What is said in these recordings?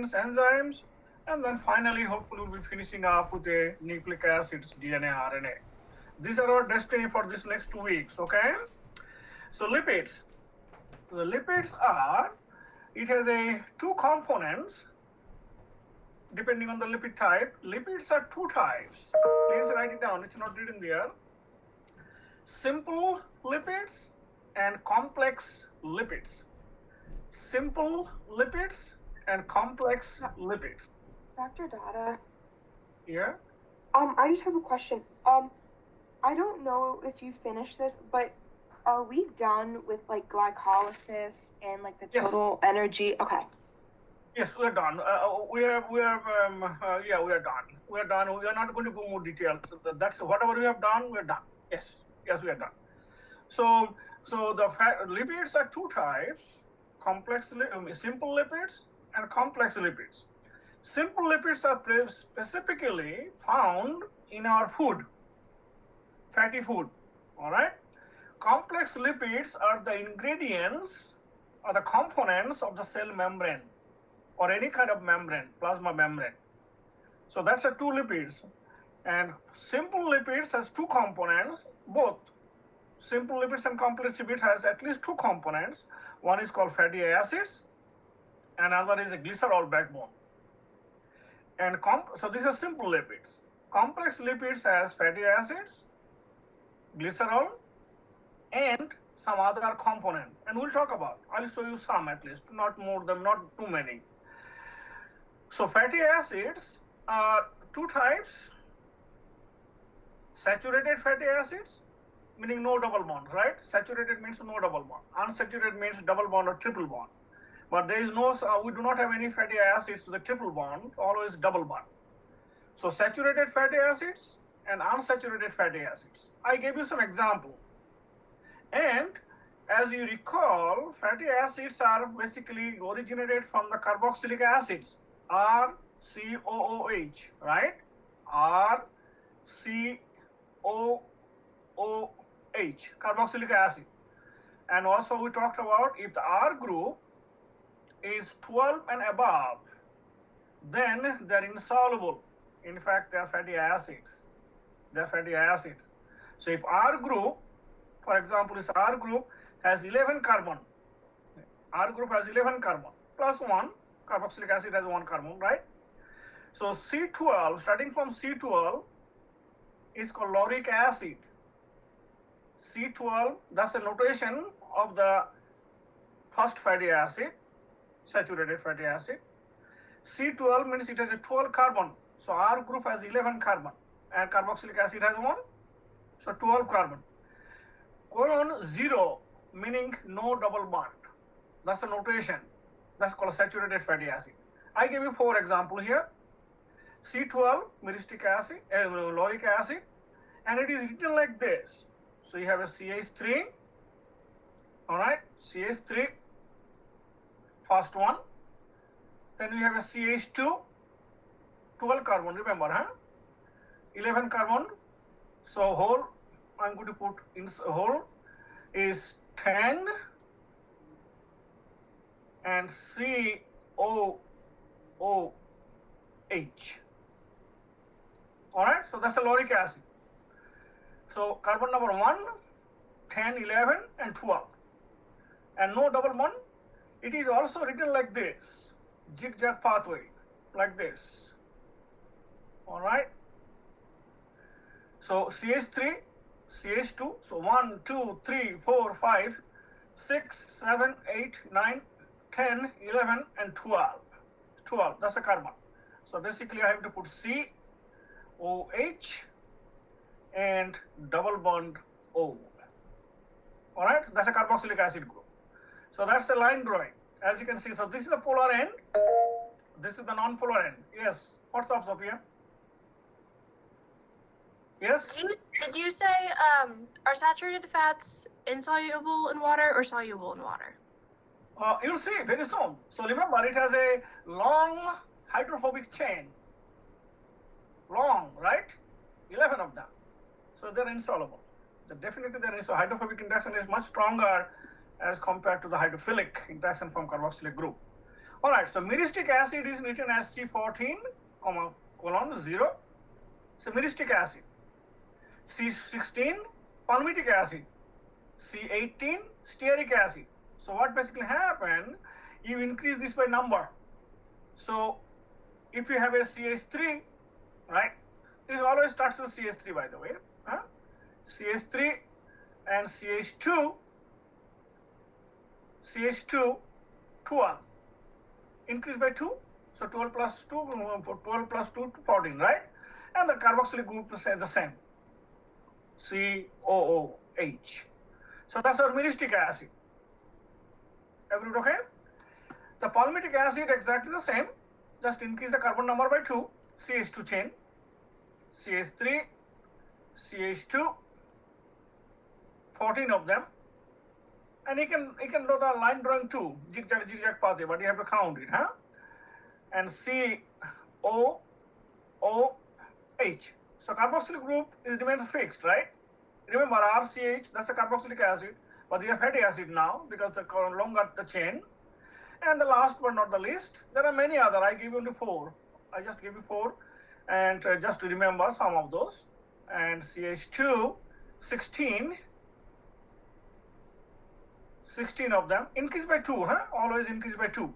enzymes, and then finally, hopefully, we'll be finishing off with the nucleic acids, DNA, RNA. These are our destiny for this next 2 weeks, okay? So lipids. The lipids are, it has two components depending on the lipid type. Lipids are two types. Please write it down, it's not written there. Simple lipids and complex lipids. Simple lipids and complex lipids. Dr. Dada. Yeah? I just have a question. I don't know if you finished this, but are we done with like glycolysis and like the total energy? Okay. Yes, we are done. We are done. We are done. We are not going to go more details. So that's whatever we have done. We are done. Yes, we are done. So the lipids are two types: simple lipids and complex lipids. Simple lipids are specifically found in our food, fatty food. All right. Complex lipids are the ingredients or the components of the cell membrane, or any kind of membrane, plasma membrane. So that's two lipids. And simple lipids has two components, both. Simple lipids and complex lipids has at least two components. One is called fatty acids, and another is a glycerol backbone. And so these are simple lipids. Complex lipids has fatty acids, glycerol, and some other component. And we'll talk about. I'll show you some at least, not more than, not too many. So fatty acids are two types: saturated fatty acids, meaning no double bond, right? Saturated means no double bond. Unsaturated means double bond or triple bond. But there is no, we do not have any fatty acids with a triple bond, always double bond. So saturated fatty acids and unsaturated fatty acids. I gave you some example. And as you recall, fatty acids are basically originated from the carboxylic acids. RCOOH, right? RCOOH, carboxylic acid. And also we talked about if the R group is 12 and above, then they're insoluble. In fact, they're fatty acids. So if R group, for example, this R group has 11 carbon. Plus 1. Carboxylic acid has 1 carbon, right? So C12, starting from C12, is called lauric acid. C12, that's the notation of the first fatty acid, saturated fatty acid. C12 means it has a 12 carbon. So R group has 11 carbon and carboxylic acid has 1. So 12 carbon. Colon 0, meaning no double bond. That's the notation. That's called saturated fatty acid. I give you 4 examples here. C12, myristic acid, lauric acid, and it is written like this. So you have a CH3, all right, CH3, first one. Then we have a CH2, 12 carbon, remember, 11 carbon. So whole, I'm going to put in whole is 10, and COOH. All right, so that's a lauric acid. So carbon number 1, 10, 11, and 12. And no double bond. It is also written like this, zigzag pathway, like this. All right. So CH3, CH2, so 1, 2, 3, 4, 5, 6, 7, 8, 9, 10, 11, and 12. 12, that's a carbon. So basically I have to put COH and double bond O. All right, that's a carboxylic acid group. So that's the line drawing, as you can see. So this is the polar end, this is the non-polar end. Yes, what's up, Sophia? Yes? Did you say, are saturated fats insoluble in water or soluble in water? You'll see very soon. So remember, it has a long hydrophobic chain. Long, right? 11 of them. So they're insoluble. Definitely they're insoluble. Hydrophobic interaction is much stronger as compared to the hydrophilic interaction from carboxylic group. All right, so myristic acid is written as C14, colon 0. So myristic acid. C16, palmitic acid. C18, stearic acid. So what basically happened, you increase this by number. So if you have a CH3, right, this always starts with CH3, by the way. CH3 and CH2, 12. Increase by 2. So 12 plus 2, 12 plus 2, 14, right? And the carboxylic group is the same. COOH. So that's our myristic acid. Everyone okay? The palmitic acid exactly the same. Just increase the carbon number by 2. CH2 chain. CH3, CH2, 14 of them. And you can do the line drawing too, zigzag path, but you have to count it, huh? And COOH. So carboxylic group remains fixed, right? Remember RCH, that's a carboxylic acid, but we have fatty acid now because the longer the chain. And the last but not the least, there are many other. I give you only 4. I just give you 4, and just to remember some of those. And CH2, 16 of them. Increase by 2, huh? Always increase by 2.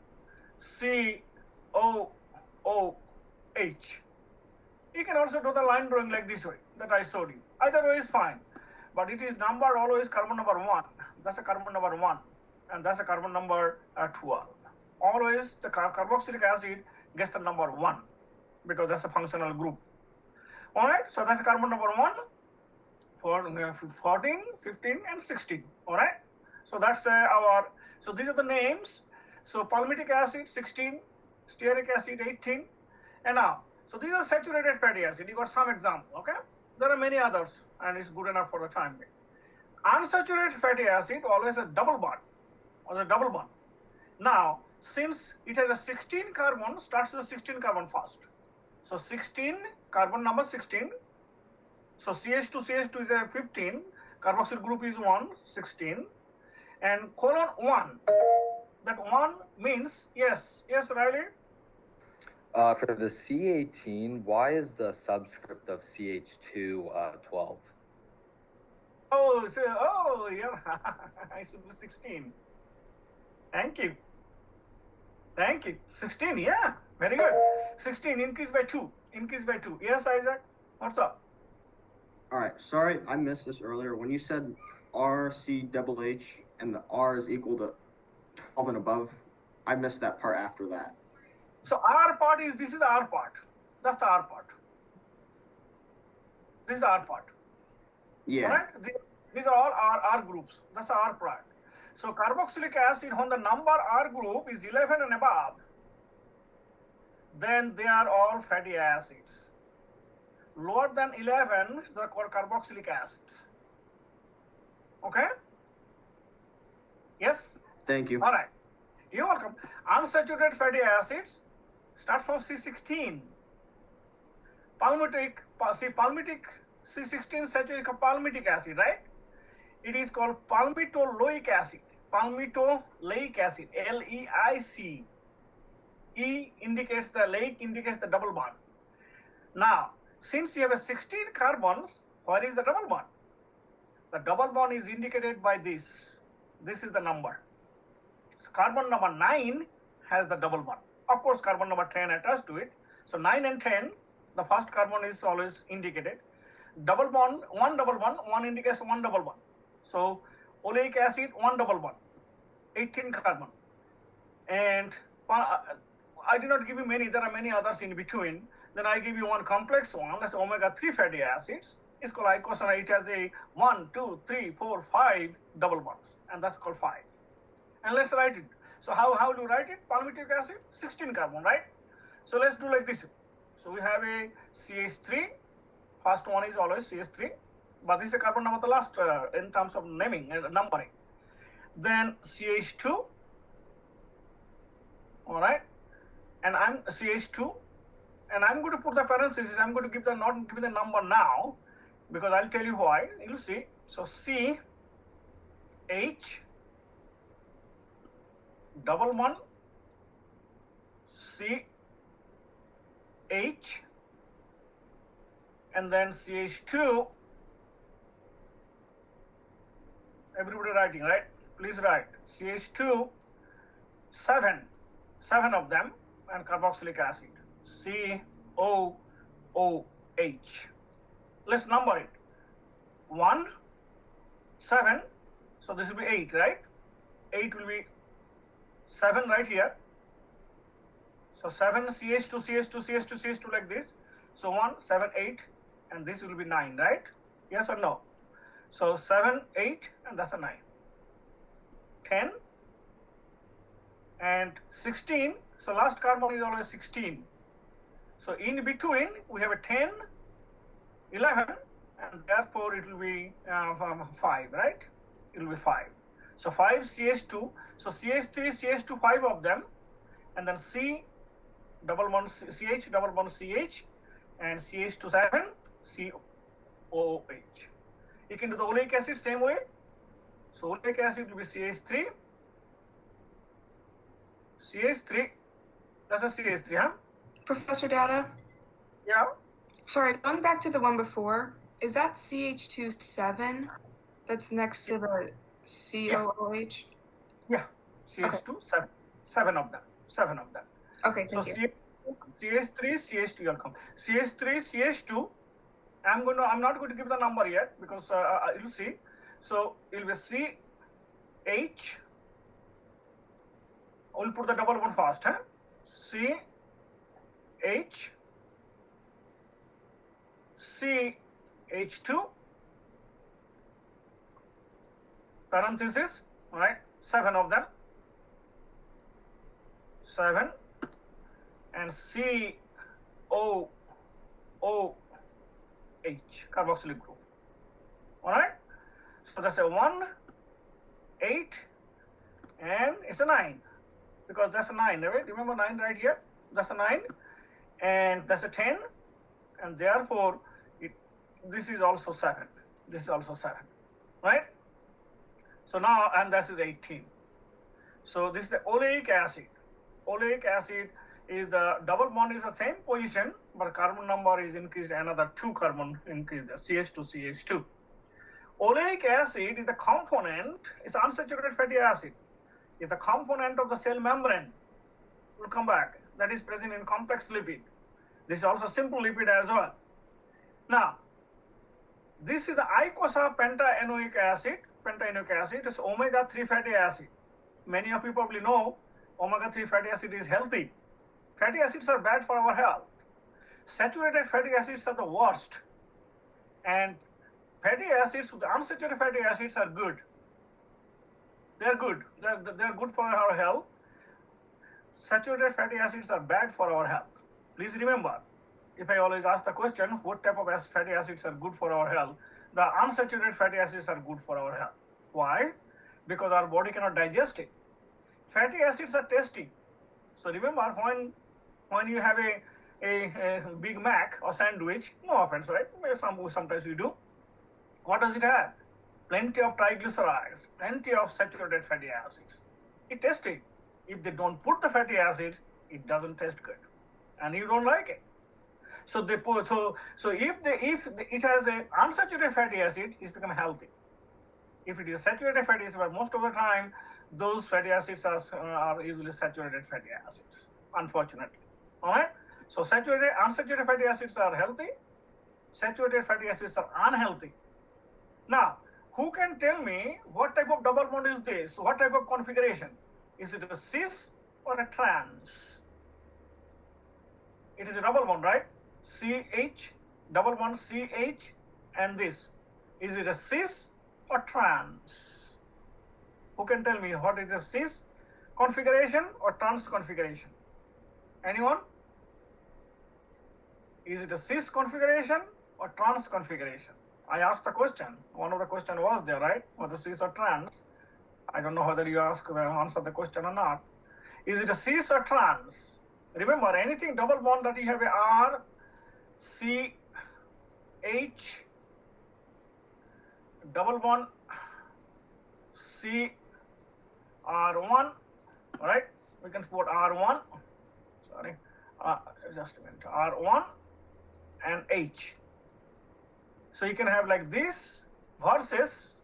COOH. You can also do the line drawing like this way that I showed you. Either way is fine, but it is number always carbon number 1. That's a carbon number 1, and that's a carbon number 12. Always the carboxylic acid gets the number 1 because that's a functional group. All right, so that's a carbon number 1 for 14, 15, and 16. All right, so that's so these are the names. So palmitic acid 16, stearic acid 18, and now, so these are saturated fatty acid. You got some example, okay? There are many others, and it's good enough for the time being. Unsaturated fatty acid always a double bond, or a double bond. Now, since it has a 16 carbon, starts with a 16 carbon first. So 16, carbon number 16. So CH2 is a 15, carboxyl group is 1, 16, and colon 1. That 1 means, yes, Riley? For the C18, why is the subscript of CH2 12? Oh, yeah, I should be 16. Thank you. 16, yeah, very good. 16, increase by 2. Yes, Isaac, what's up? All right, sorry, I missed this earlier. When you said RCHH and the R is equal to 12 and above, I missed that part after that. So R part is, this is the R part. That's the R part. This is the R part. Yeah. All right? These are all R groups. That's the R part. So carboxylic acid, when the number R group is 11 and above, then they are all fatty acids. Lower than 11, they are called carboxylic acids. Okay? Yes? Thank you. All right. You're welcome. Unsaturated fatty acids start from C16. Palmitic C16 saturated palmitic acid, right? It is called palmitoleic acid. Palmitoleic acid, LEIC. E indicates the lake, indicates the double bond. Now, since you have a 16 carbons, where is the double bond? The double bond is indicated by this. This is the number. So carbon number 9 has the double bond. Of course, carbon number 10 attached to it. So 9 and 10, the first carbon is always indicated. Double bond, one double bond, one indicates one double bond. So oleic acid, one double bond, 18 carbon. And I did not give you many, there are many others in between. Then I give you one complex one, that's omega-3 fatty acids. It's called icosanoate. It has a 1, 2, 3, 4, 5 double bonds, and that's called 5. And let's write it. So how do you write it? Palmitic acid, 16 carbon, right? So let's do like this. So we have a CH3. First one is always CH3, but this is a carbon number the last in terms of naming and numbering. Then CH2, all right, and I'm CH2, and I'm going to put the parentheses. I'm going to not give the number now because I'll tell you why. You'll see. So C H double one CH, and then CH2. Everybody writing, right? Please write CH2, seven of them, and carboxylic acid, COOH. Let's number it. 1, 7, so this will be 8, right? 8 will be 7 right here. So 7 CH2, CH2, CH2, CH2 like this. So 1, 7, 8, and this will be 9, right? Yes or no? So 7, 8, and that's a 9. 10 and 16. So last carbon is always 16. So in between we have a 10, 11, and therefore it will be 5, right? It will be 5. So 5 CH2. So CH3, CH2, 5 of them, and then C double bond CH, double bond CH, and CH2 7, COOH. You can do the oleic acid same way. So oleic acid will be CH3, that's a CH3, huh? Professor Data, Yeah. sorry, going back to the one before, is that CH27 that's next to the COOH? CH2, 7 of them. 7 of them. Okay, So thank you. CH3, CH2 will come. CH3, CH2. I'm not going to give the number yet because you'll see. So it will be CH. We'll put the double one fast, huh? CH, CH2, parenthesis, right? 7 of them. 7, and COOH, carboxylic group. All right. So that's a 1, 8, and it's a 9 because that's a 9, right? Remember 9 right here? That's a 9, and that's a 10, and therefore this is also 7. This is also 7, right? So now, and that is 18. So this is the oleic acid. Oleic acid is the double bond is the same position, but carbon number is increased, another 2 carbon increased, CH2, CH2. Oleic acid is the component, it's unsaturated fatty acid. It's the component of the cell membrane. We'll come back. That is present in complex lipid. This is also simple lipid as well. Now, this is the icosapentaenoic acid. Pentaenoic acid is omega-3 fatty acid. Many of you probably know omega-3 fatty acid is healthy. Fatty acids are bad for our health. Saturated fatty acids are the worst. And fatty acids, the unsaturated fatty acids are good. They're good. They're good for our health. Saturated fatty acids are bad for our health. Please remember, if I always ask the question, what type of fatty acids are good for our health? The unsaturated fatty acids are good for our health. Why? Because our body cannot digest it. Fatty acids are tasty. So remember, when you have a Big Mac or sandwich, no offense, right? Sometimes we do. What does it have? Plenty of triglycerides, plenty of saturated fatty acids. It tasty. If they don't put the fatty acids, it doesn't taste good, and you don't like it. So they put so if it has a unsaturated fatty acid, it's become healthy. If it is saturated fatty acid, but most of the time those fatty acids are usually saturated fatty acids, unfortunately. All right. So unsaturated fatty acids are healthy. Saturated fatty acids are unhealthy. Now, who can tell me what type of double bond is this? What type of configuration? Is it a cis or a trans? It is a double bond, right? CH, double bond CH, and this. Is it a cis or trans? Who can tell me what is a cis configuration or trans configuration? Anyone? Is it a cis configuration or trans configuration? I asked the question. One of the question was there, right? Whether cis or trans. I don't know whether you answer the question or not. Is it a cis or trans? Remember, anything double bond that you have a R, C, H, double bond C, R1, right? We can put R1, sorry, just a minute, R1 and H. So you can have like this versus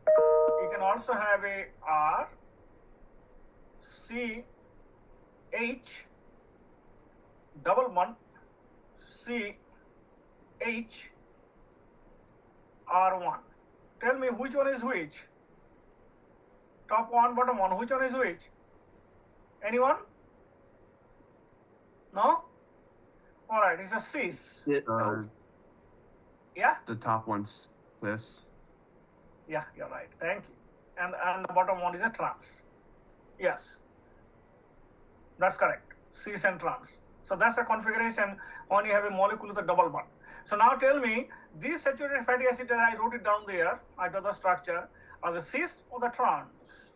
you can also have a R, C, H, double bond, C, H, R1. Tell me which one is which? Top one, bottom one, which one is which? Anyone? No? Alright, it's a cis. Yeah? The top one's this. Yeah, you're right. Thank you. And the bottom one is a trans. Yes. That's correct. Cis and trans. So that's a configuration when you have a molecule with a double bond. So now tell me, these saturated fatty acid that I wrote it down there, I got the structure, are the cis or the trans?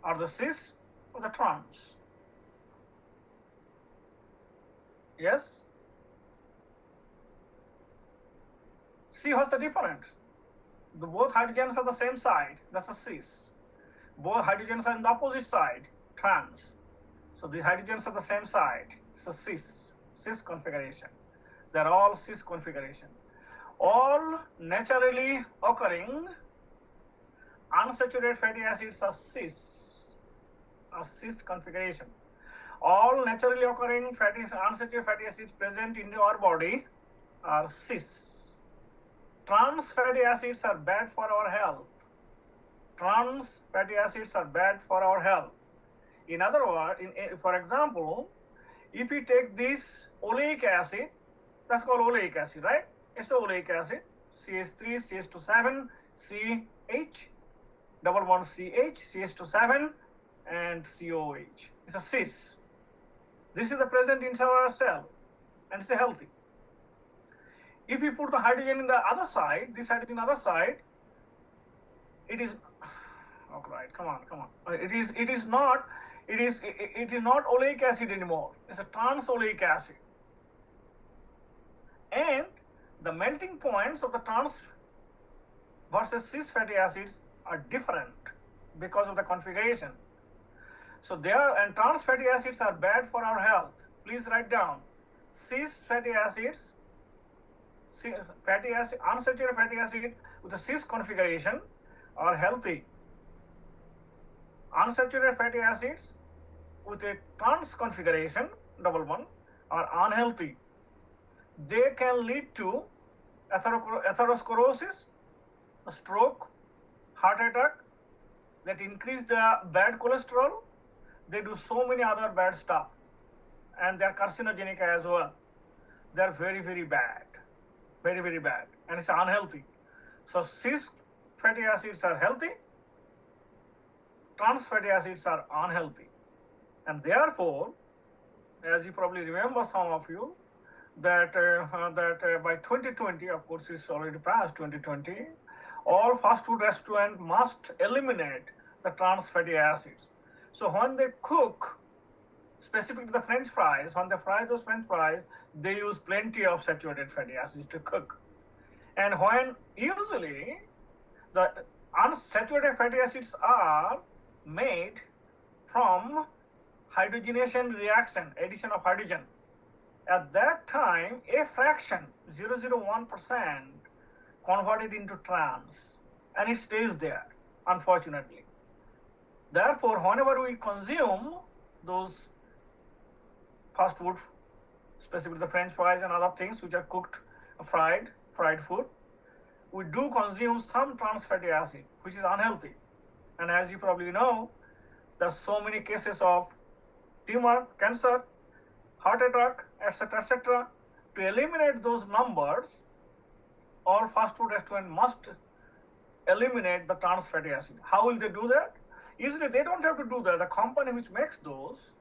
Are the cis or the trans? Yes? See what's the difference? Both hydrogens are the same side, that's a cis. Both hydrogens are in the opposite side, trans. So these hydrogens are the same side, it's a cis configuration. They're all cis configuration. All naturally occurring unsaturated fatty acids are cis configuration. All naturally occurring unsaturated fatty acids present in our body are cis. Trans fatty acids are bad for our health. Trans fatty acids are bad for our health. In other words, for example, if we take this oleic acid, that's called oleic acid, right? It's the oleic acid, CH3, CH27, CH, double bond CH, CH27, and COH. It's a cis. This is the present inside our cell, and it's healthy. If we put the hydrogen in the other side, this hydrogen on the other side, it is, oh right, come on. It is not oleic acid anymore. It's a trans oleic acid. And the melting points of the trans versus cis fatty acids are different because of the configuration. So and trans fatty acids are bad for our health. Please write down. Cis fatty acids, unsaturated fatty acid with a cis configuration are healthy. Unsaturated fatty acids with a trans configuration, double bond, are unhealthy. They can lead to atherosclerosis, a stroke, heart attack, that increase the bad cholesterol. They do so many other bad stuff, and they are carcinogenic as well. They are very, very bad, very, very bad, and it's unhealthy. So cis fatty acids are healthy, trans fatty acids are unhealthy, and therefore, as you probably remember, some of you, that by 2020, of course, it's already past 2020, all fast food restaurants must eliminate the trans fatty acids. So when they cook, specifically the French fries, when they fry those French fries, they use plenty of saturated fatty acids to cook. And when usually the unsaturated fatty acids are made from hydrogenation reaction, addition of hydrogen. At that time, a fraction, 0.001%, converted into trans, and it stays there, unfortunately. Therefore, whenever we consume those fast food, specifically the French fries and other things which are cooked, fried food, we do consume some trans fatty acid, which is unhealthy. And as you probably know, there's so many cases of tumor, cancer, heart attack, etc., etc. To eliminate those numbers, all fast food restaurants must eliminate the trans fatty acid. How will they do that? Usually they don't have to do that. The company which makes those,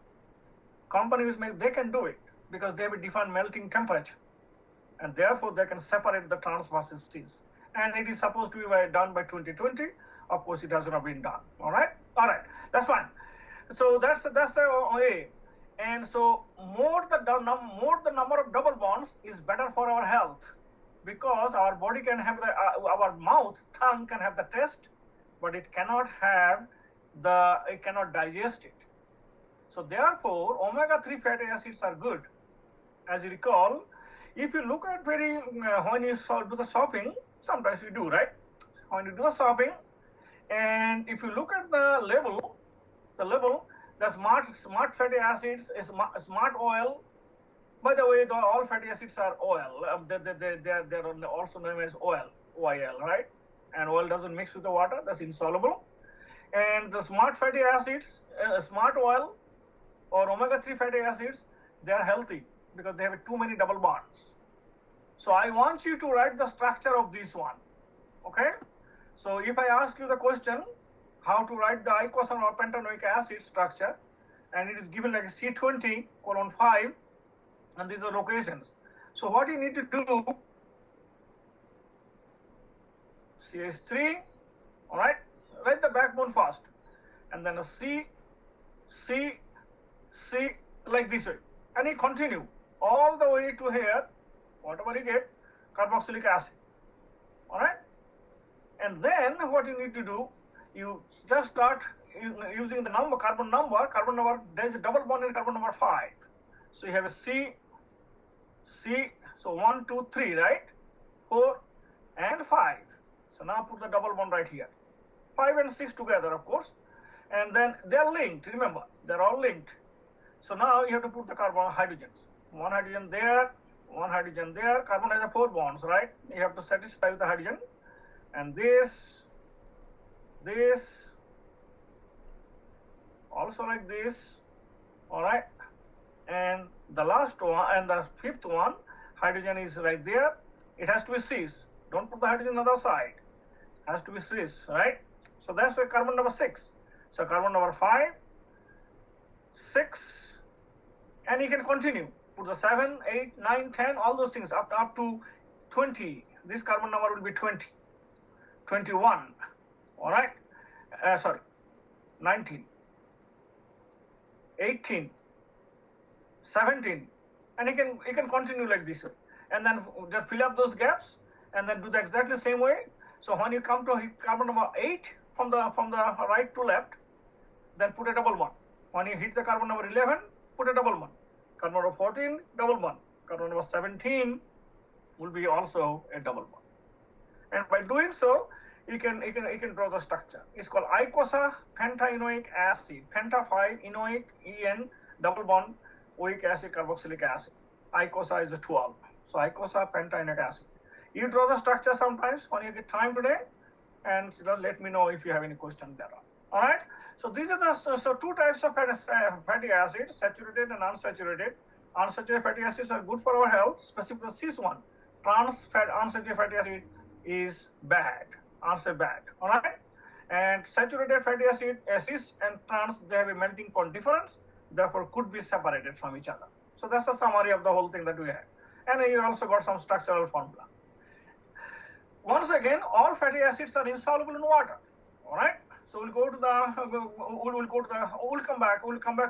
they can do it because they have a defined melting temperature, and therefore they can separate the trans versus cis. And it is supposed to be done by 2020. Of course, it has not been done. All right, that's fine. So that's the way. And so more the number of double bonds is better for our health, because our body can have our tongue can have the taste, but it cannot have it cannot digest it. So therefore, omega-3 fatty acids are good. As you recall, if you look at when you do the shopping, sometimes you do, right? When you do the shopping, and if you look at the label, the smart fatty acids is smart oil. By the way, all fatty acids are oil. They're also known as oil, OIL, right? And oil doesn't mix with the water, that's insoluble. And the smart fatty acids, smart oil or omega-3 fatty acids, they are healthy because they have too many double bonds. So I want you to write the structure of this one, okay? So if I ask you the question, how to write the icosahexaene or pentanoic acid structure, and it is given like C20:5, and these are locations. So what you need to do, CH3, all right, write the backbone first, and then a C, like this way, and you continue all the way to here, whatever you get, carboxylic acid, all right? And then what you need to do, you just start using the carbon number, there is a double bond in carbon number 5. So you have a C, so 1, 2, 3, right? 4 and 5. So now put the double bond right here. 5 and 6 together, of course. And then they're linked, remember, they're all linked. So now you have to put the hydrogens. One hydrogen there, one hydrogen there. Carbon has 4 bonds, right? You have to satisfy with the hydrogen. And this, also like this, all right? And the last one and the 5th one, hydrogen is right there. It has to be cis. Don't put the hydrogen on the other side. It has to be cis, right? So that's why carbon number 6. So carbon number 5, 6, and you can continue. Put the 7, 8, 9, 10, all those things up to 20. This carbon number will be 20, 21, all right? 19, 18, 17, and you can continue like this way, and then just fill up those gaps, and then do the exactly same way. So when you come to carbon number 8 from the right to left, then put a double bond. When you hit the carbon number 11, put a double bond. Carbon number 14, double bond. Carbon number 17 will be also a double bond. And by doing so, you can draw the structure. It's called icosahexaene pentaenoic acid, penta 5 enoic en double bond oic acid carboxylic acid. Icosahexaene is a 12. So icosahexaene pentaenoic acid. You draw the structure sometimes when you get time today, and let me know if you have any question there. All right. So these are the two types of fatty acids: saturated and unsaturated. Unsaturated fatty acids are good for our health, specifically the cis one. Unsaturated fatty acid is bad. Answer bad. All right. And saturated fatty acid, cis and trans, they have a melting point difference, therefore could be separated from each other. So that's a summary of the whole thing that we have. And you also got some structural formula. Once again, all fatty acids are insoluble in water. All right. So we'll come back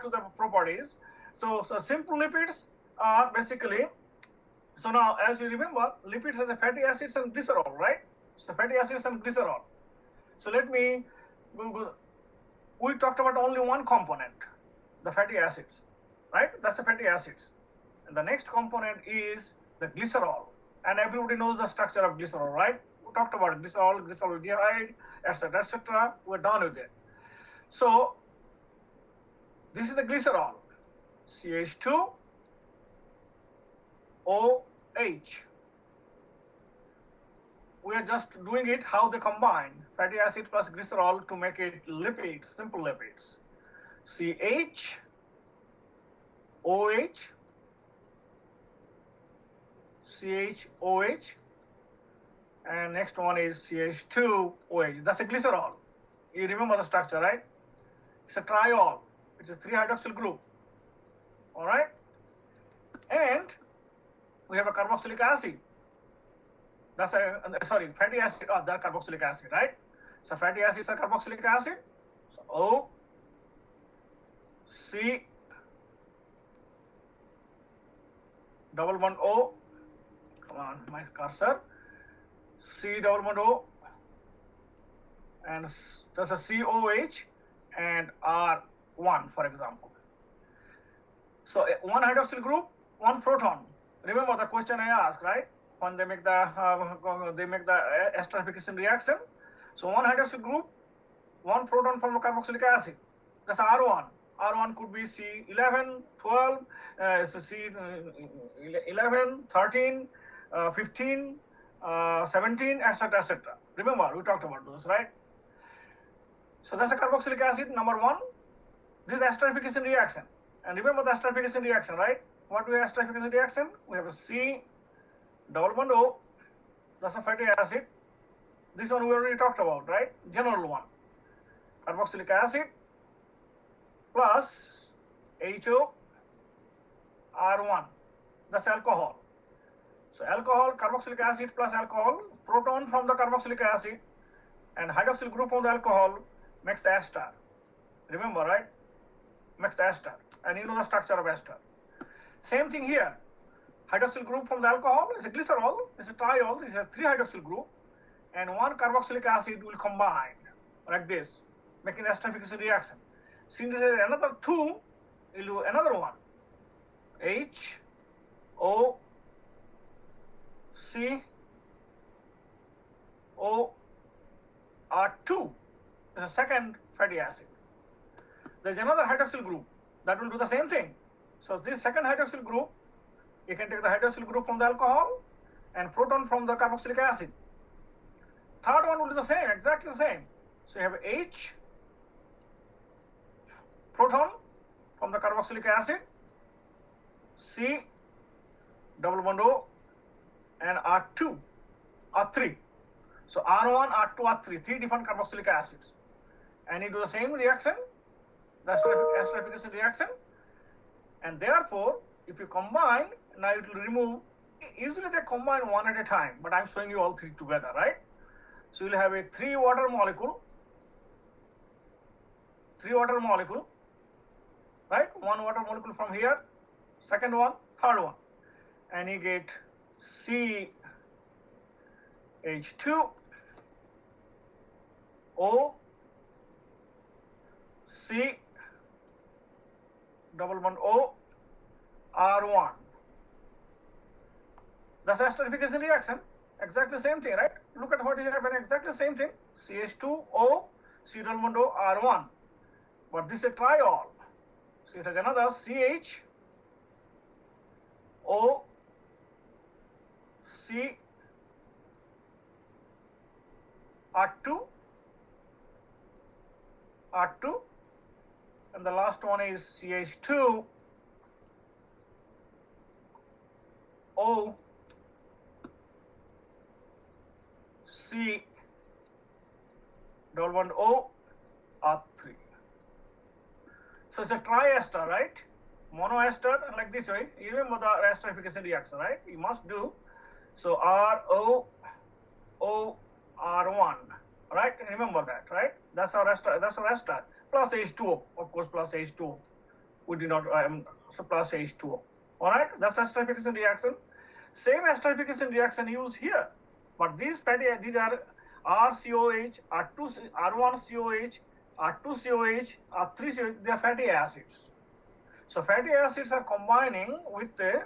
to the properties. So simple lipids are basically, so now as you remember, lipids has a fatty acids and glycerol, right? So fatty acids and glycerol. So let me we talked about only one component, the fatty acids, right? That's the fatty acids. And the next component is the glycerol. And everybody knows the structure of glycerol, right? We talked about it, glyceroldehyde, etc., etc. We're done with it. So this is the glycerol, CH2, OH. We are just doing it how they combine fatty acid plus glycerol to make it lipids, simple lipids. CH, OH, CHOH, and next one is CH2OH. That's a glycerol. You remember the structure, right? It's a triol. It's a 3-hydroxyl group. All right. And we have a carboxylic acid. That's fatty acid. Oh, that's carboxylic acid, right? So fatty acids are carboxylic acid. So O, C, double bond O. Come on, my cursor. C double bond O, and that's a COH, and R1, for example. So one hydroxyl group, one proton. Remember the question I asked, right? When they make the esterification reaction. So one hydroxyl group, one proton from a carboxylic acid. That's R1. R1 could be C11, 12, C11, 13, 15, 17, etc., etc. Remember, we talked about those, right? So that's a carboxylic acid, number one. This is esterification reaction. And remember the esterification reaction, right? What do we have esterification reaction? We have a C double bond O, that's a fatty acid. This one we already talked about, right? General one. Carboxylic acid plus HO R1, that's alcohol. So alcohol, carboxylic acid plus alcohol, proton from the carboxylic acid and hydroxyl group of the alcohol makes the ester. Remember, right? Makes the ester. And you know the structure of ester. Same thing here. Hydroxyl group from the alcohol is a glycerol, it's a triol, it's a 3 hydroxyl group, and one carboxylic acid will combine like this, making the esterification reaction. Since there is another 2, we'll do another one. H O C O R2 is a second fatty acid. There is another hydroxyl group that will do the same thing. So this second hydroxyl group, you can take the hydroxyl group from the alcohol and proton from the carboxylic acid. Third one will do the same, exactly the same. So you have H, proton from the carboxylic acid, C, double bond O, and R2, R3. So R1, R2, R3, 3 different carboxylic acids. And you do the same reaction, the esterification reaction. And therefore, if you combine, now it will remove, usually they combine one at a time, but I'm showing you all 3 together, right? So you'll have a 3 water molecule, right? 1 water molecule from here, second one, third one. And you get CH2, O, C, double bond O, R1. That's esterification reaction. Exactly the same thing, right? Look at what is happening. Exactly the same thing. CH2O, C double bond O, R1. But this is a triol. So it has another CH, O, C, R2, and the last one is CH2, O, C, double bond O, R3. So it's a triester, right? Monoester, like this way. You remember the esterification reaction, right? You must do. So RO, O, R1, right? Remember that, right? That's our ester. Plus H2O, of course, plus H2O. We did not, so plus H2O. All right, that's esterification reaction. Same esterification reaction used here, but these are RCOH, R1COH, R2COH, R3COH, they are fatty acids. So fatty acids are combining with the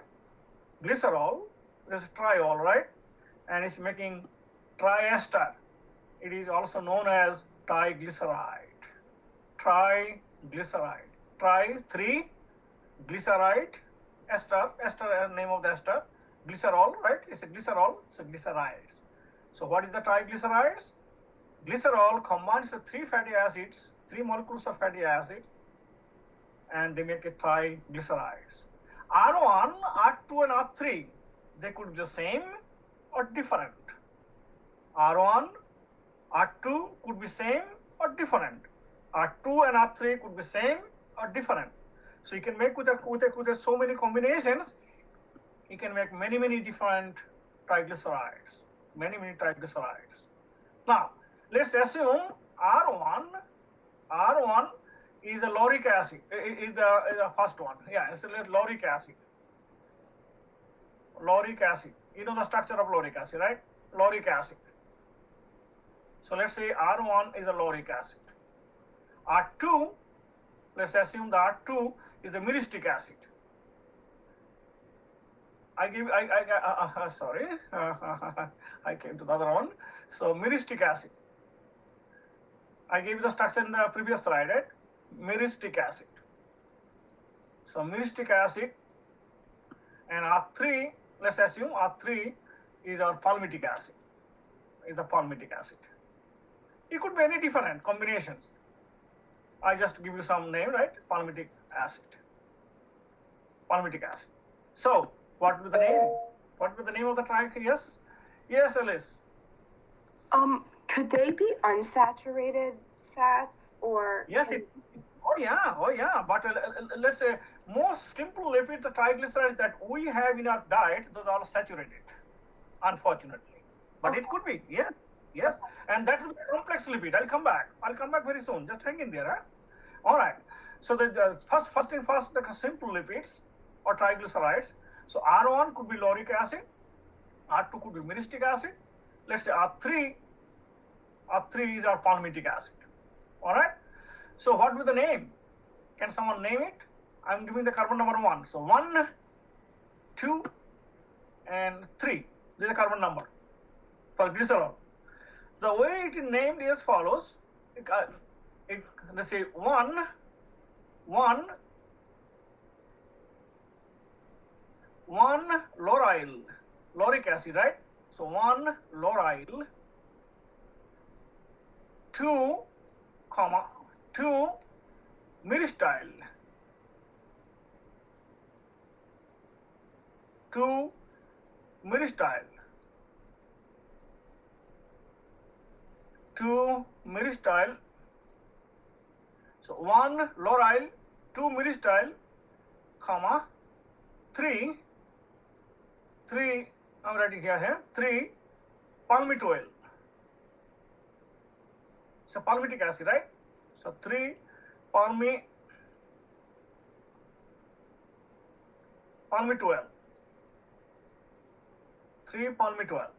glycerol, this is triol, right? And it's making triester. It is also known as triglyceride. Triglyceride. Tri, 3, glyceride, ester, name of the ester, glycerol, right? It's a glycerol, it's a glycerides. So what is the triglycerides? Glycerol combines with 3 fatty acids, 3 molecules of fatty acid, and they make a triglycerides. R1, R2, and R3, they could be the same or different. R1, R2 could be same or different. R2 and R3 could be same or different. So you can make with so many combinations, you can make many different triglycerides. Many triglycerides. Now, let's assume R1 is a lauric acid, is the first one. Yeah, it's a lauric acid. Lauric acid. You know the structure of lauric acid, right? Lauric acid. So let's say R1 is a lauric acid. R2, let's assume the R2 is the myristic acid. I came to the other one. So myristic acid. I gave you the structure in the previous slide, right? Myristic acid. So myristic acid and R3, let's assume R3 is our palmitic acid. Is the palmitic acid. It could be any different combinations. I just give you some name, right? Palmitic acid. Palmitic acid. So what will be the name? What will be the name of the triangle? Yes? Yes, Alice. Could they be unsaturated fats or? Yes, oh yeah. But let's say most simple lipid, the triglycerides that we have in our diet, those are all saturated, unfortunately. But it could be, yeah, yes. And that will be a complex lipid. I'll come back very soon. Just hang in there, huh? All right. So the first, the simple lipids or triglycerides. So R1 could be lauric acid, R2 could be myristic acid. Let's say R3 is our palmitic acid. All right. So what will be the name? Can someone name it? I'm giving the carbon number 1. So 1, 2, and 3. This is the carbon number for glycerol. The way it is named is as follows. Let's say 1, lauric acid, right? So 1 lauryl, 2, 2 myristyl, 2 myristyl, 2 myristyl. So 1 lauryl, 2 myristyl, 3 I'm writing here 3 palmitoyl. So palmitic acid, right? So 3 palmitoyl. 3 palmitoyl.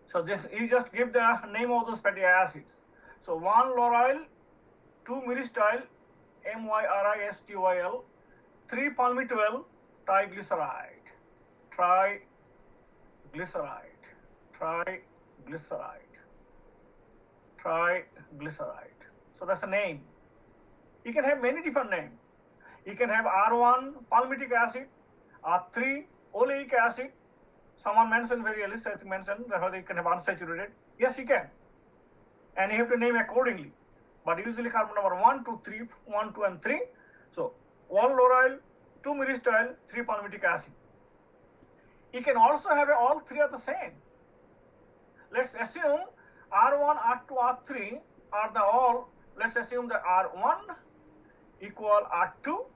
So this, you just give the name of those fatty acids. So 1 lauryl, 2 myristyl, myristyl, 3 palmitoyl triglyceride. Triglyceride. So that's the name. You can have many different names. You can have R1 palmitic acid, R3 oleic acid. Someone mentioned very early, I mentioned that you can have unsaturated. Yes, you can. And you have to name accordingly. But usually carbon number 1, 2, 3, 1, 2, and 3. So 1 lauryl, 2 myristyl, 3 palmitic acid. You can also have all 3 are the same. Let's assume R1, R2, R3 are the all. Let's assume that R1 equal R2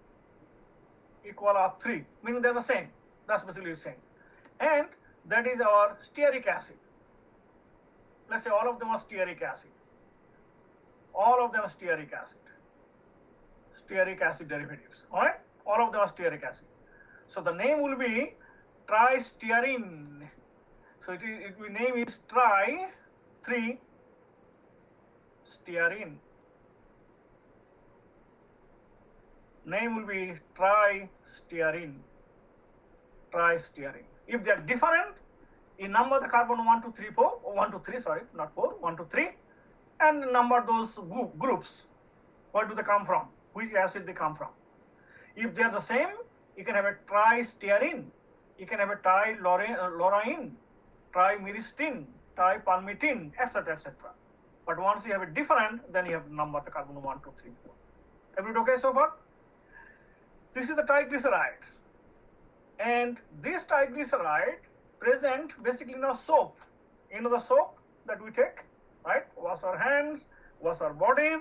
equal R3, meaning they're the same. That's basically the same. And that is our stearic acid. Let's say all of them are stearic acid. All of them are stearic acid. Stearic acid derivatives. All right? All of them are stearic acid. So the name will be tristearine. So name is tri-3-stearine. Name will be tristearine. Tristearine. If they are different, you number the carbon 1, 2, 3, 4, 1, 2, 3, sorry, not 4, 1, 2, 3, and number those groups. Where do they come from? Which acid they come from? If they are the same, you can have a tristearine. You can have a trilaurine, trimyristin, tripalmitin, etc., etc. But once you have a different, then you have to number the carbon 1, 2, 3, 4. Everybody okay so far? This is the triglycerides. And this triglyceride present basically in a soap. You know the soap that we take, right? Wash our hands, wash our body,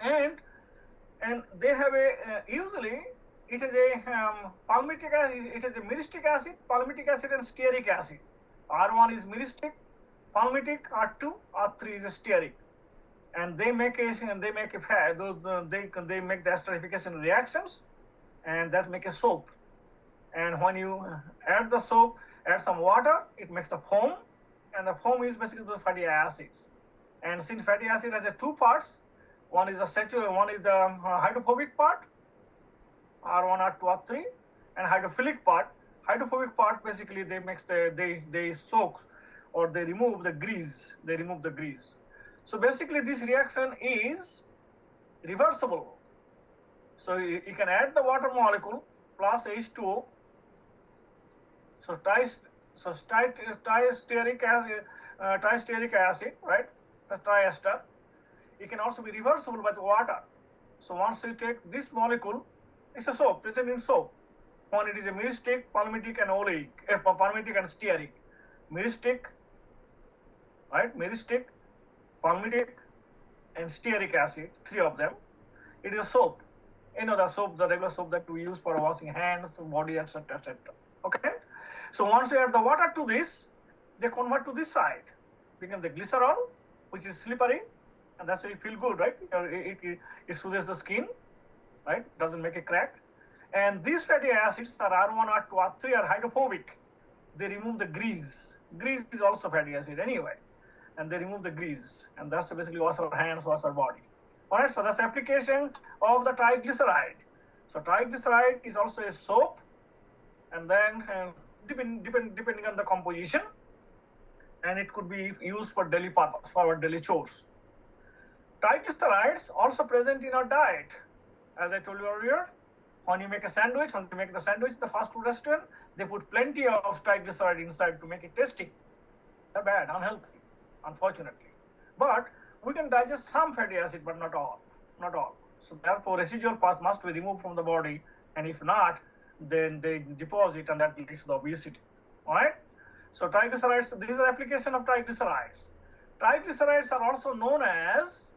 and they have a usually it is a palmitic acid, it is a myristic acid, palmitic acid, and stearic acid. R1 is myristic, palmitic, R2, R3 is a stearic, and they make the esterification reactions, and that make a soap. And when you add the soap, add some water, it makes the foam, and the foam is basically those fatty acids. And since fatty acid has 2 parts, One is the hydrophobic part, R1, R2, R3, and hydrophilic part. Hydrophobic part basically they soak or they remove the grease. So basically this reaction is reversible. So you can add the water molecule plus H2O. So tristearic acid, right? The triester. It can also be reversible by the water. So once you take this molecule, it's a soap, present in soap. When it is a myristic, palmitic, and oleic, palmitic and stearic. Myristic, right? Myristic, palmitic, and stearic acid, 3 of them. It is a soap. You know the soap, the regular soap that we use for washing hands, body, etc., etc. Okay. So once you add the water to this, they convert to this side, become the glycerol, which is slippery, and that's why you feel good, right? It soothes the skin, right? Doesn't make a crack. And these fatty acids are R1, R2, R3 are hydrophobic. They remove the grease. Grease is also fatty acid anyway, and they remove the grease, and that's basically wash our hands, wash our body. All right. So that's application of the triglyceride. So triglyceride is also a soap, and then depending on the composition, and it could be used for daily purpose, for our daily chores. Triglycerides also present in our diet. As I told you earlier, when you make a sandwich, in the fast food restaurant, they put plenty of triglyceride inside to make it tasty. They're bad, unhealthy, unfortunately. But we can digest some fatty acid, but not all. So therefore, residual part must be removed from the body, and if not, then they deposit, and that leads to obesity. All right. So triglycerides, these are application of triglycerides. Triglycerides are also known as,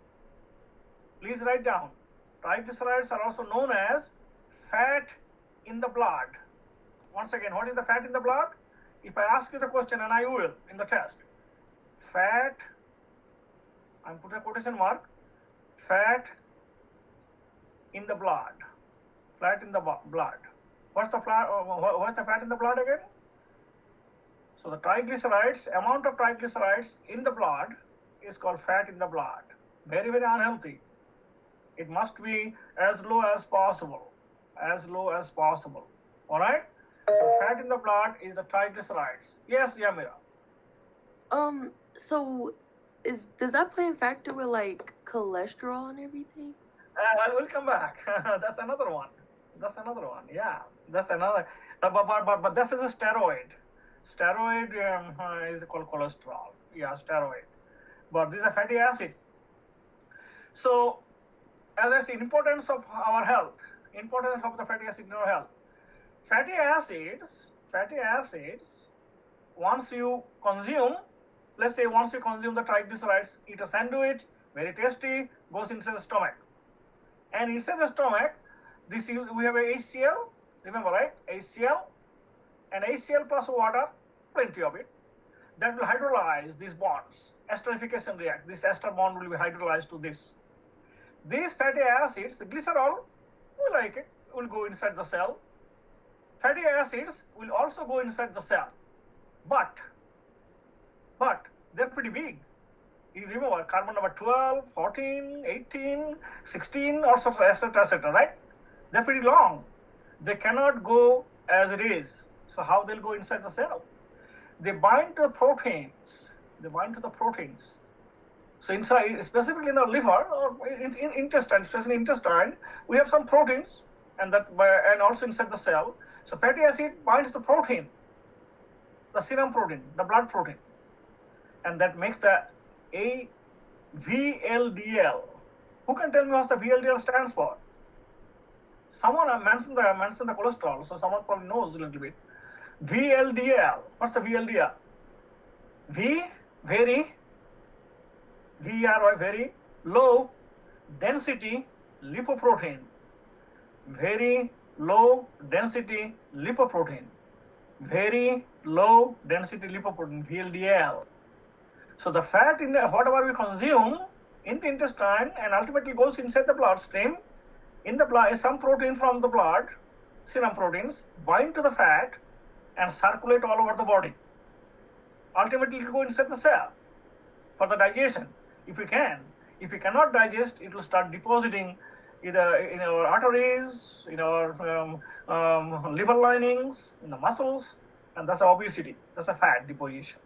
please write down, triglycerides are also known as fat in the blood. Once again, what is the fat in the blood? If I ask you the question, and I will in the test, fat, I'm putting a quotation mark, fat in the blood, fat in the blood. What's the fat in the blood again? So the triglycerides, amount of triglycerides in the blood is called fat in the blood. Very, very unhealthy. It must be as low as possible. All right. So fat in the blood is the triglycerides. Yes, Yamira. So does that play a factor with like cholesterol and everything? I will come back. That's another one. Yeah, that's another. But this is a steroid. Steroid is called cholesterol. Yeah, steroid. But these are fatty acids. So, as I said, importance of our health, importance of the fatty acid in our health. Fatty acids, once you consume, let's say once you consume the triglycerides, eat a sandwich, very tasty, goes inside the stomach. And inside the stomach, we have a HCl, remember, right? HCl, and HCl plus water, plenty of it, that will hydrolyze these bonds. Esterification react. This ester bond will be hydrolyzed to this. These fatty acids, the glycerol, we like it, will go inside the cell. Fatty acids will also go inside the cell, but they're pretty big. You remember carbon number 12, 14, 18, 16, or etc., right? They're pretty long. They cannot go as it is. So how they'll go inside the cell? They bind to the proteins. So inside, specifically in the liver or in intestine, especially intestine, we have some proteins, and also inside the cell. So fatty acid binds the protein, the serum protein, the blood protein, and that makes the VLDL. Who can tell me what the VLDL stands for? Someone mentioned the cholesterol, so someone probably knows a little bit. VLDL. What's the VLDL? Very low density lipoprotein. Very low density lipoprotein. VLDL. So the fat in whatever we consume in the intestine and ultimately goes inside the bloodstream. In the blood, some protein from the blood, serum proteins, bind to the fat and circulate all over the body. Ultimately, it will go inside the cell for the digestion. If we can, If we cannot digest, it will start depositing either in our arteries, in our liver linings, in the muscles, and that's obesity. That's a fat deposition.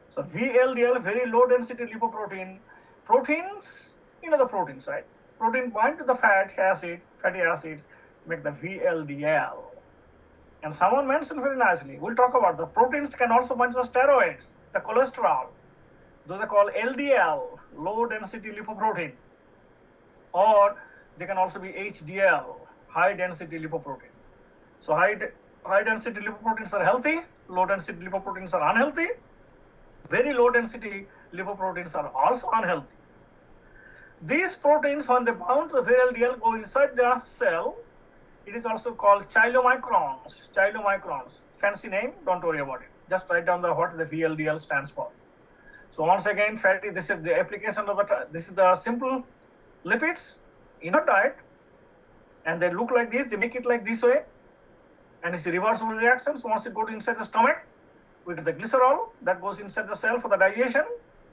So VLDL, very low density lipoprotein. Proteins, you know the proteins, right? Protein bind to the fatty acids, make the VLDL. And someone mentioned very nicely, we'll talk about the proteins can also bind to the steroids, the cholesterol. Those are called LDL, low density lipoprotein. Or they can also be HDL, high density lipoprotein. So high density lipoproteins are healthy, low density lipoproteins are unhealthy. Very low density lipoproteins are also unhealthy. These proteins, when they bound to the VLDL, go inside the cell. It is also called chylomicrons. Chylomicrons, fancy name, don't worry about it. Just write down what the VLDL stands for. So once again, fatty, this is the application of this is the simple lipids in a diet, and they look like this, they make it like this way, and it's a reversible reaction. So once it goes inside the stomach, we get the glycerol that goes inside the cell for the digestion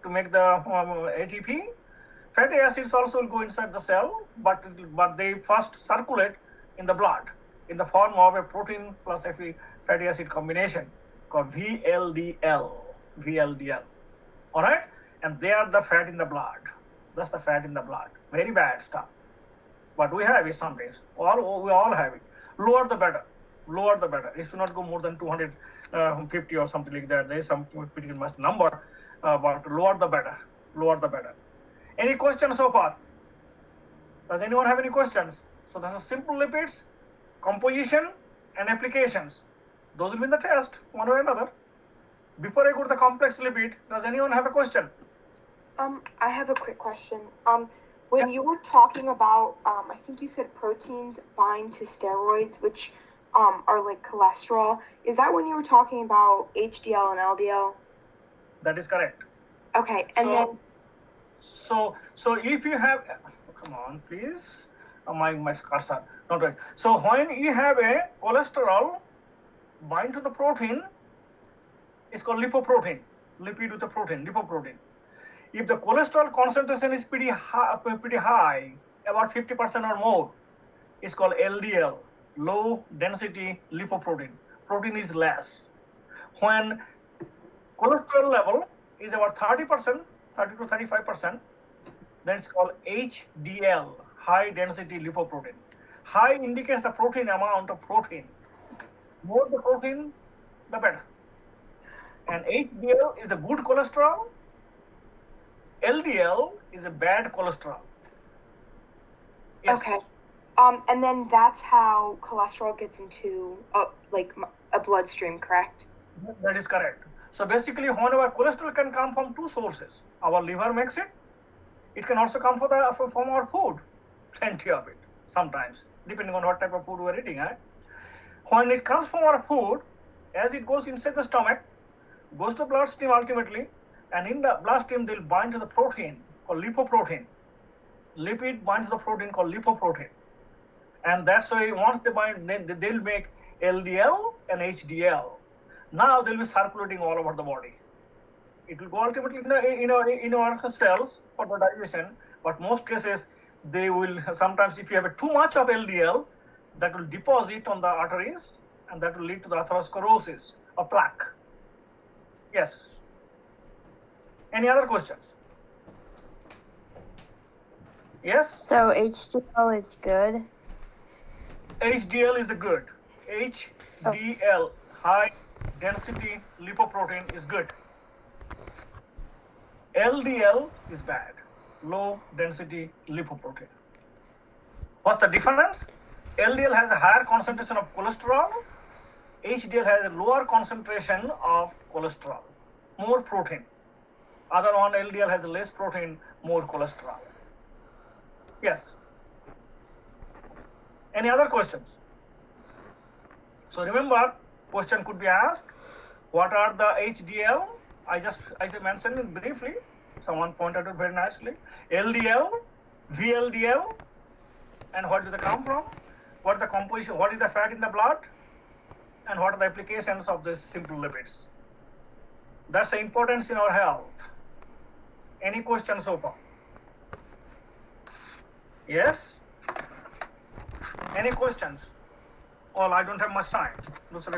to make the ATP. Fatty acids also will go inside the cell, but they first circulate in the blood in the form of a protein plus a fatty acid combination called VLDL. VLDL. All right, and they are the fat in the blood. That's the fat in the blood. Very bad stuff. But we have it some days. We all have it. Lower the better. Lower the better. It should not go more than 250 or something like that. There is some pretty much number, but lower the better. Lower the better. Any questions so far? Does anyone have any questions? So that's a simple lipids, composition, and applications. Those will be in the test, one way or another. Before I go to the complex lipid, does anyone have a question? I have a quick question. When you were talking about, I think you said proteins bind to steroids, which are like cholesterol. Is that when you were talking about HDL and LDL? That is correct. Okay, and So if you have, come on, please. My cursor, not right. So when you have a cholesterol bind to the protein, it's called lipoprotein. Lipid with a protein, lipoprotein. If the cholesterol concentration is pretty high, about 50% or more, it's called LDL, low density lipoprotein. Protein is less. When cholesterol level is about 30%, 30 to 35%, then it's called HDL, high density lipoprotein. High indicates the protein amount of protein. More the protein, the better. And HDL is the good cholesterol. LDL is a bad cholesterol. Yes. okay, and then that's how cholesterol gets into like a bloodstream, correct? That is correct. So basically, whenever cholesterol can come from two sources, our liver makes it. It can also come from our food, plenty of it sometimes, depending on what type of food we are eating. When it comes from our food, as it goes inside the stomach, goes to bloodstream ultimately, and in the bloodstream they'll bind to the protein called lipoprotein. Lipid binds the protein called lipoprotein, and that's why once they bind, then they'll make LDL and HDL. Now they'll be circulating all over the body. It will go ultimately in our cells for the digestion, but most cases they will sometimes, if you have too much of LDL, that will deposit on the arteries, and that will lead to the atherosclerosis or plaque. Yes. Any other questions? Yes? So HDL is good. HDL is the good. HDL, high density lipoprotein, is good. LDL is bad, low density lipoprotein. What's the difference? LDL has a higher concentration of cholesterol. HDL has a lower concentration of cholesterol, more protein. Other one, LDL has less protein, more cholesterol. Yes. Any other questions? So remember, question could be asked, what are the HDL? I mentioned it briefly. Someone pointed out very nicely. LDL, VLDL, and where do they come from? What is the composition? What is the fat in the blood? And what are the applications of these simple lipids? That's the importance in our health. Any questions so far? Yes? Any questions? Well, I don't have much time. दूसरे